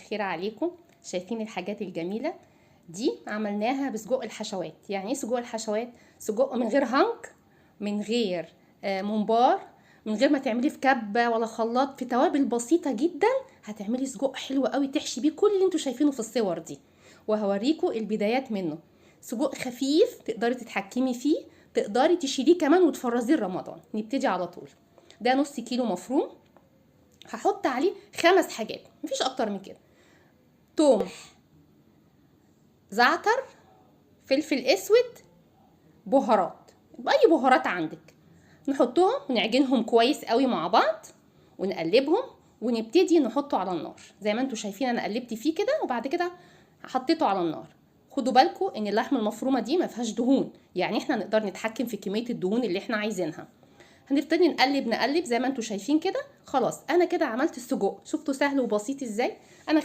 خير عليكم. شايفين الحاجات الجميلة دي؟ عملناها بسجق الحشوات. يعني ايه سجق الحشوات؟ سجق من غير هنك، من غير ممبار، من غير ما تعملي في كبة ولا خلاط، في توابل بسيطة جدا هتعملي سجق حلو قوي تحشي بيه كل اللي انتوا شايفينه في الصور دي. وهوريكم البدايات منه. سجق خفيف تقدري تتحكمي فيه، تقدري تشيليه كمان وتفرزيه رمضان. نبتدي على طول. ده نص كيلو مفروم. هحط عليه 5 حاجات، مفيش اكتر من كده: توم، زعتر، فلفل اسود، بهارات، باي بهارات عندك. نحطهم ونعجنهم كويس قوي مع بعض ونقلبهم ونبتدي نحطه على النار. زي ما انتوا شايفين انا قلبت فيه كده وبعد كده حطيته على النار. خدوا بالكم ان اللحمه المفرومه دي ما فيهاش دهون، يعني احنا نقدر نتحكم في كميه الدهون اللي احنا عايزينها. هنبتدي نقلب زي ما انتوا شايفين كده. خلاص انا كده عملت السجق. شفتوا سهل وبسيط ازاي؟ انا